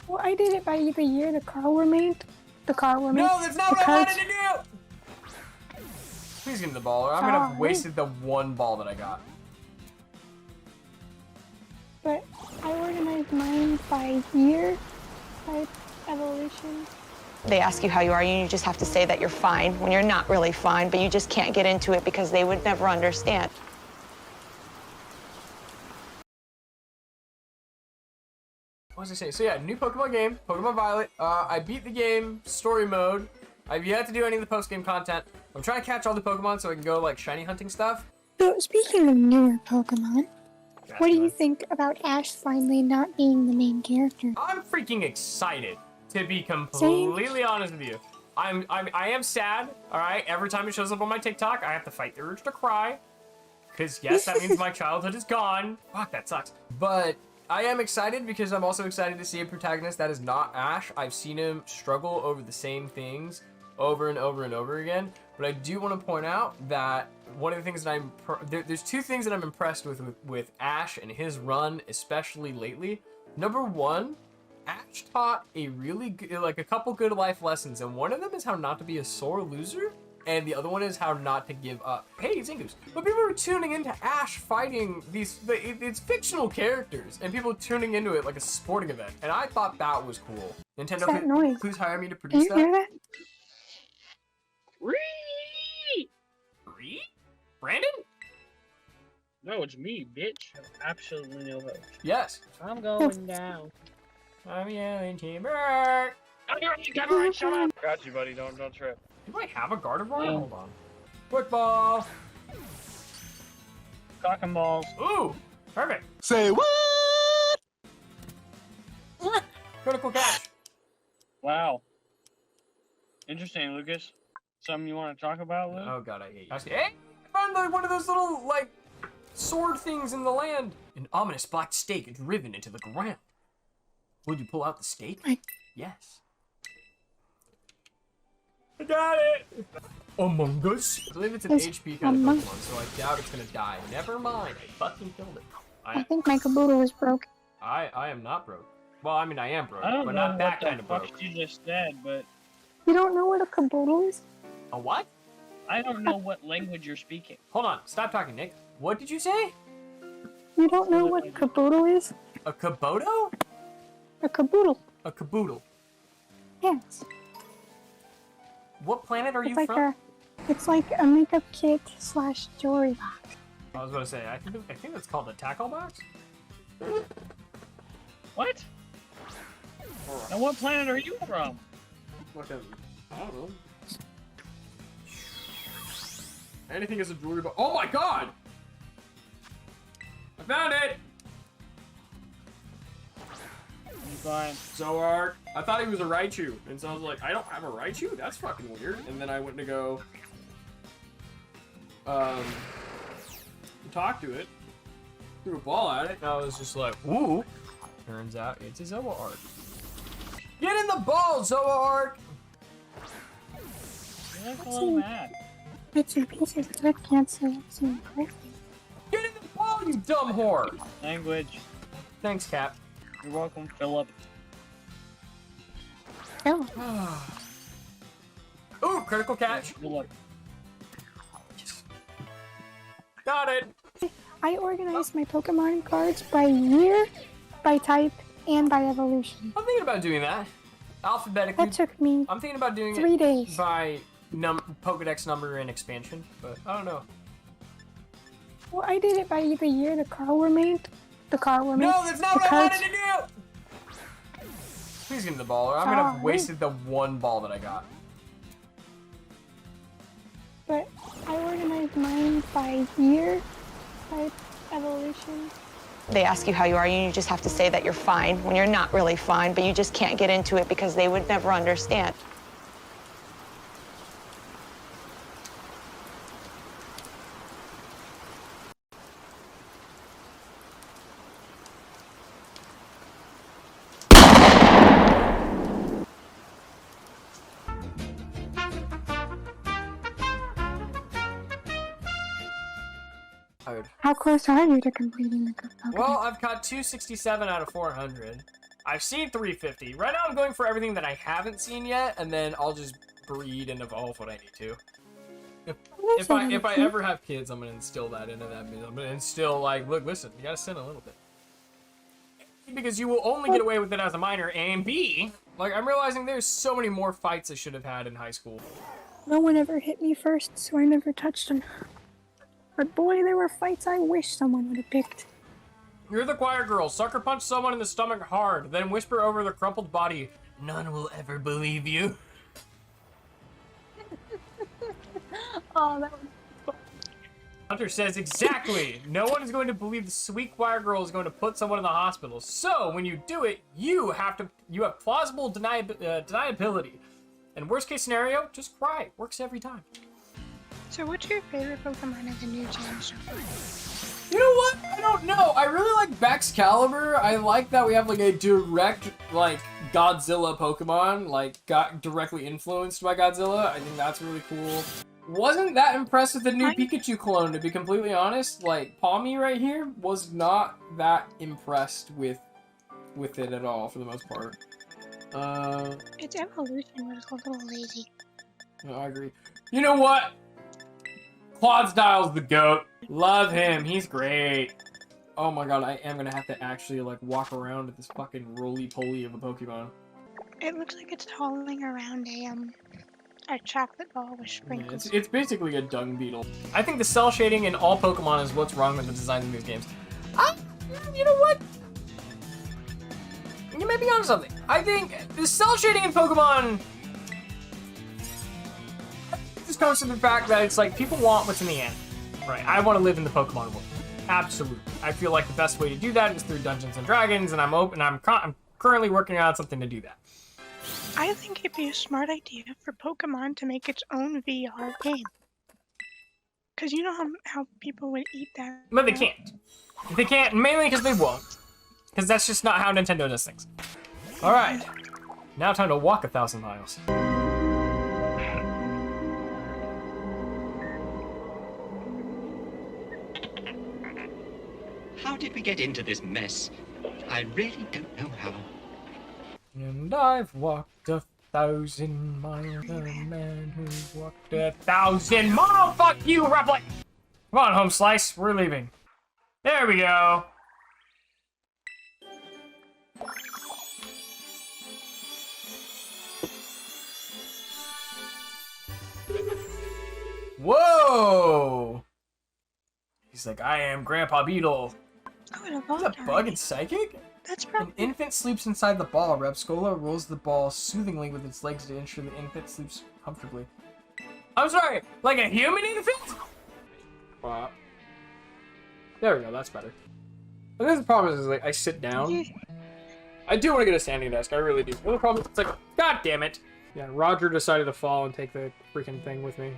Well, I did it by the year the car were made. No, that's not what I wanted to do! Please give me the ball, or I'm gonna have Sorry. wasted the one ball that I got. But I organized mine by year, by evolution. They ask you how you are, and you just have to say that you're fine when you're not really fine, but you just can't get into it because they would never understand. What was I saying? So yeah, new Pokemon game, Pokemon Violet. I beat the game, story mode. I've yet to do any of the post-game content. I'm trying to catch all the Pokemon so I can go like shiny hunting stuff. So speaking of newer Pokemon, what do you think about Ash finally not being the main character? I'm freaking excited, to be completely honest with you. I am sad, all right? Every time it shows up on my TikTok, I have to fight the urge to cry. Because yes, that means my childhood is gone. Fuck, that sucks. But I am excited because I'm also excited to see a protagonist that is not Ash. I've seen him struggle over the same things over and over and over again. But I do want to point out that one of the things that there's two things that I'm impressed with Ash and his run, especially lately. Number one, Ash taught a really good, like a couple good life lessons, and one of them is how not to be a sore loser, and the other one is how not to give up. Hey, Zingus. But people are tuning into Ash fighting it's fictional characters, and people tuning into it like a sporting event, and I thought that was cool. Nintendo, please hire me to produce Can you hear that? Ree? Brandon? No, it's me, bitch. Absolutely no host. Yes. I'm going down. I'm yelling timber. Got you, buddy. Don't trip. Do I have a Gardevoir? Yeah. Hold on. Football. Cock and balls. Ooh, perfect. Say what? Critical catch. Wow. Interesting, Lucas. Something you want to talk about, Luke? Oh god, I hate you. Hey, I found one of those little, like, sword things in the land. An ominous black stake driven into the ground. Would you pull out the stake? Yes. I got it! Among Us? I believe it's an HP kind of Pokemon, so I doubt it's gonna die. Never mind, I fucking killed it. I think my caboodle is broke. I am not broke. Well, I mean, I am broke, I don't but know not that kind of what broke. the fuck you just said, but You don't know what a caboodle is? A what? I don't know what language you're speaking. Hold on, stop talking, Nick. What did you say? You don't know what a caboodle is? A Kaboto? A caboodle. A caboodle. Yes. What planet are you It's like from? it's like a makeup kit slash jewelry box. I was gonna say, I think that's called a tackle box. What? And what planet are you from? I don't know. Anything is a jewelry box. Oh my god! I found it! You fine? Zoark. I thought he was a Raichu, and so I was like, I don't have a Raichu? That's fucking weird. And then I went to go talk to it, threw a ball at it, and I was just like, ooh. Turns out it's a Zoark. Get in the ball, Zoark! You look a little mad. Bits and pieces of it can't say it's impressive. Get in the ball, you dumb whore! Language. Thanks, Cap. You're welcome, Philip. Oh, Ooh, critical catch. Philip. Got it. I organized my Pokemon cards by year, by type, and by evolution. I'm thinking about doing that. Alphabetically. That took me I'm thinking about doing 3 it days. by Pokedex number and expansion, but I don't know. Well, I did it by the year the car were made. No, that's not what I cards. wanted to do! Please give me the ball, or I'm gonna have wasted the one ball that I got. But I organized mine by year, by evolution. They ask you how you are, and you just have to say that you're fine when you're not really fine, but you just can't get into it because they would never understand. How close are you to completing the Pokemon? Well, I've got 267 out of 400. I've seen 350. Right now I'm going for everything that I haven't seen yet, and then I'll just breed and evolve what I need to. If I ever have kids, I'm gonna instill that into them. I'm gonna instill, like, look, listen, you gotta sin a little bit. Because you will only get away with it as a minor, and B, like, I'm realizing there's so many more fights I should have had in high school. No one ever hit me first, so I never touched them. But boy, there were fights I wish someone would have picked. You're the choir girl. Sucker punch someone in the stomach hard, then whisper over their crumpled body, "None will ever believe you." Oh, that was fun. Hunter says exactly. No one is going to believe the sweet choir girl is going to put someone in the hospital. So when you do it, you have plausible deniability. And worst case scenario, just cry. Works every time. So what's your favorite Pokemon of the new gen so far? You know what? I don't know. I really like Baxcalibur. I like that we have like a direct like Godzilla Pokemon, like got directly influenced by Godzilla. I think that's really cool. Wasn't that impressed with the new Pikachu clone, to be completely honest. Like Palmy right here was not that impressed with it at all for the most part. Its evolution was a little lazy. No, I agree. You know what? Clodstyle's the GOAT. Love him. He's great. Oh my god, I am gonna have to actually like walk around with this fucking roly-poly of a Pokemon. It looks like it's hauling around a chocolate ball with sprinkles. Yeah, it's basically a dung beetle. I think the cell shading in all Pokemon is what's wrong with the design of these games. You know what? You may be onto something. I think the cell shading in Pokemon just comes from the fact that it's like people want what's in the end. Right, I want to live in the Pokemon world. Absolutely. I feel like the best way to do that is through Dungeons and Dragons, and I'm currently working on something to do that. I think it'd be a smart idea for Pokemon to make its own VR game. Because you know how people would eat that. But they can't. They can't, mainly because they won't. Because that's just not how Nintendo does things. Alright. Now time to walk 1,000 miles. How did we get into this mess? I really don't know how. And I've walked 1,000 miles, a man who walked 1,000 miles. Fuck you, Replik! Come on, Home Slice, we're leaving. There we go. Whoa! He's like, I am Grandpa Beetle. Oh, Is that bug and psychic? That's An probably. infant sleeps inside the ball. Repscola rolls the ball soothingly with its legs to ensure the infant sleeps comfortably. I'm sorry, like a human infant? Wow. There we go, that's better. But then the problem is like, I sit down. I do want to get a standing desk, I really do. The other problem is it's like, god damn it. Yeah, Roger decided to fall and take the freaking thing with me.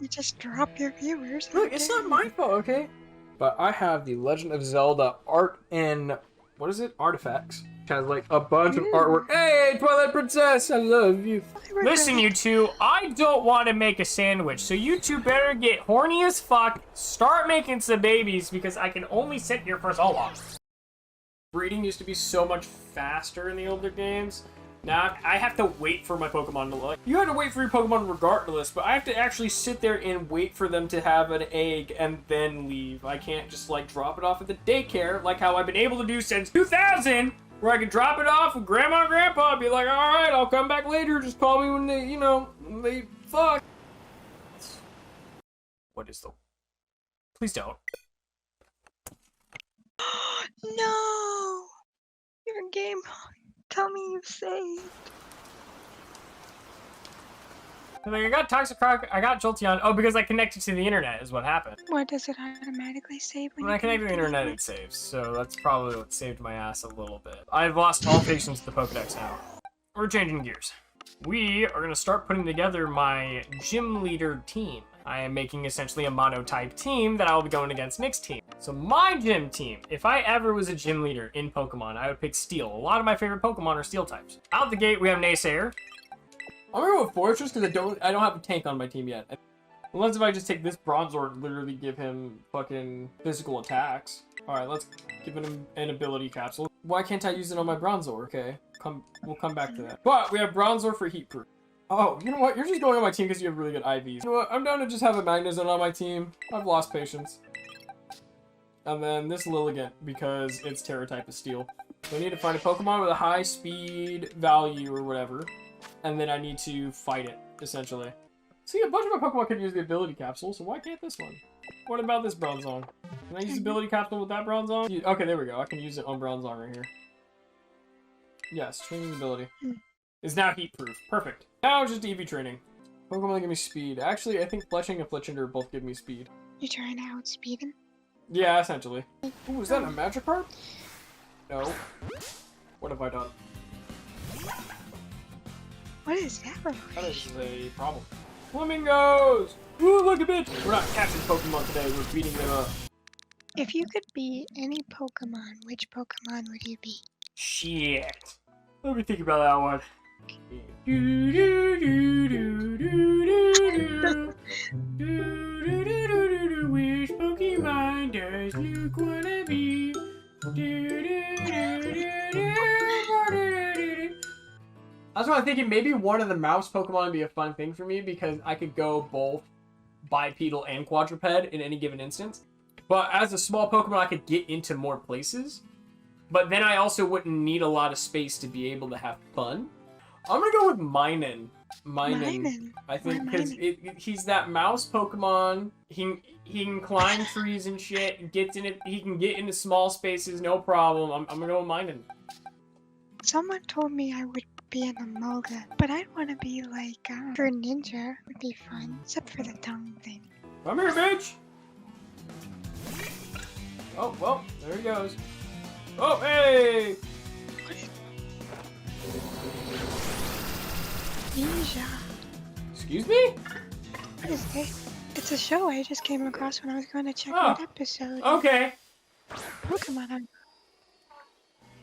You just drop your viewers. Look, it's not my fault, okay? But I have the Legend of Zelda art in, what is it? Artifacts. It has like a bunch of artwork. Hey, Twilight Princess, I love you. Listen, you two, I don't want to make a sandwich, so you two better get horny as fuck, start making some babies, because I can only sit here for so long. Breeding used to be so much faster in the older games. Now I have to wait for my Pokemon to look. You have to wait for your Pokemon regardless, but I have to actually sit there and wait for them to have an egg and then leave. I can't just like drop it off at the daycare like how I've been able to do since 2000, where I can drop it off with Grandma and Grandpa and be like, alright, I'll come back later, just call me when they, you know, when they fuck. What is the... Please don't. No! Your game. Tell me you saved. Like, I got Toxic Rock, I got Jolteon. Oh, because I connected to the internet is what happened. What, does it automatically save when When I connect to the internet, it saves. So that's probably what saved my ass a little bit. I've lost all patience with the Pokedex now. We're changing gears. We are going to start putting together my gym leader team. I am making essentially a monotype team that I will be going against Nick's team. So my gym team, if I ever was a gym leader in Pokemon, I would pick Steel. A lot of my favorite Pokemon are Steel types. Out the gate, we have Naysayer. I'm gonna go with Fortress because I don't have a tank on my team yet. Unless if I just take this Bronzor and literally give him fucking physical attacks. Alright, let's give him an ability capsule. Why can't I use it on my Bronzor? Okay, we'll come back to that. But we have Bronzor for heat proof. Oh, you know what? You're just going on my team because you have really good IVs. You know what? I'm down to just have a Magnezone on my team. I've lost patience. And then this Lilligant because its Terra type is Steel. So I need to find a Pokemon with a high speed value or whatever. And then I need to fight it, essentially. See, a bunch of my Pokemon can use the ability capsule, so why can't this one? What about this Bronzong? Can I use the ability capsule with that Bronzong? Okay, there we go. I can use it on Bronzong right here. Yes, training ability. Is now heat proof. Perfect. Now just EV training. Pokemon that give me speed. Actually, I think Fletching and Fletchinder both give me speed. You trying to outspeed him? Yeah, essentially. Ooh, is that a Magikarp? No. What have I done? What is that? That is a problem. Flamingos! Ooh, look a bit! We're not catching Pokemon today, we're beating them up. If you could be any Pokemon, which Pokemon would you be? Shit. Let me think about that one. Which Pokemon does Luke wanna be? That's what I'm thinking. Maybe one of the mouse Pokemon would be a fun thing for me because I could go both bipedal and quadruped in any given instance. But as a small Pokemon, I could get into more places. But then I also wouldn't need a lot of space to be able to have fun. I'm gonna go with Minun. Minun. I think because he's that mouse Pokemon. He can climb trees and shit. And gets in it. He can get into small spaces, no problem. I'm gonna go with Minun. Someone told me I would be an Amoga, but I'd want to be like for Ninja. Would be fun, except for the tongue thing. Come here, bitch. Oh well, there he goes. Oh hey. Ninja. Excuse me? What is this? It's a show I just came across when I was going to check Oh, an episode. Okay. Pokemon.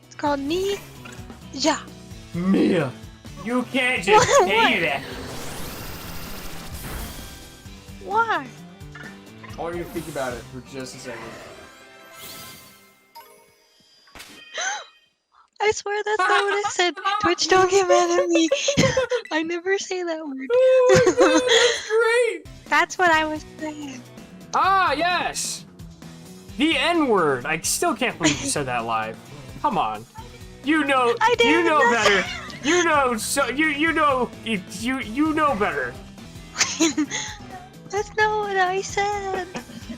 It's called Ninja. Mia, you can't just say that. Why? I want you to think about it for just a second. I swear that's not what I said. Twitch, don't get mad at me. I never say that word. Oh my god, that's great! That's what I was saying. Ah, yes! The N-word. I still can't believe you said that live. Come on. You know, I did. you know better. You know, so you know, you know better. That's not what I said.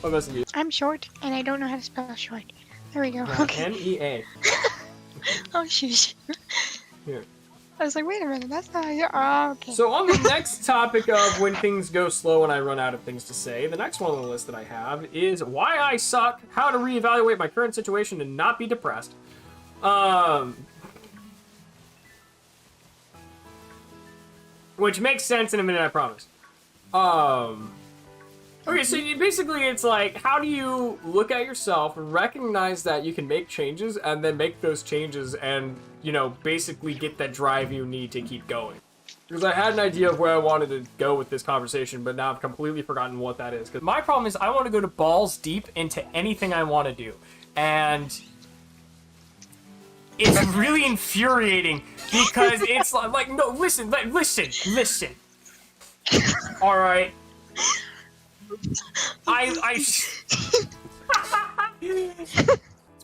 Oh, that's me. I'm short, and I don't know how to spell short. There we go. Okay. N-E-A. Oh, sheesh. Here. I was like, wait a minute, that's not your. Oh, okay. So on the next topic of when things go slow and I run out of things to say, the next one on the list that I have is why I suck, how to reevaluate my current situation and not be depressed. Which makes sense in a minute, I promise. Okay, so basically it's like, how do you look at yourself, recognize that you can make changes, and then make those changes and, you know, basically get that drive you need to keep going? Because I had an idea of where I wanted to go with this conversation, but now I've completely forgotten what that is. Because my problem is I want to go to balls deep into anything I want to do. And it's really infuriating because it's like no, listen. All right. That's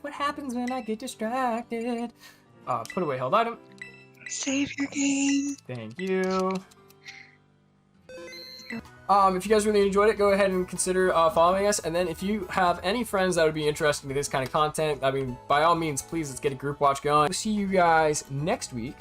what happens when I get distracted. Put away held item. Save your game. Thank you. If you guys really enjoyed it, go ahead and consider following us. And then if you have any friends that would be interested in this kind of content, I mean, by all means, please, let's get a group watch going. We'll see you guys next week.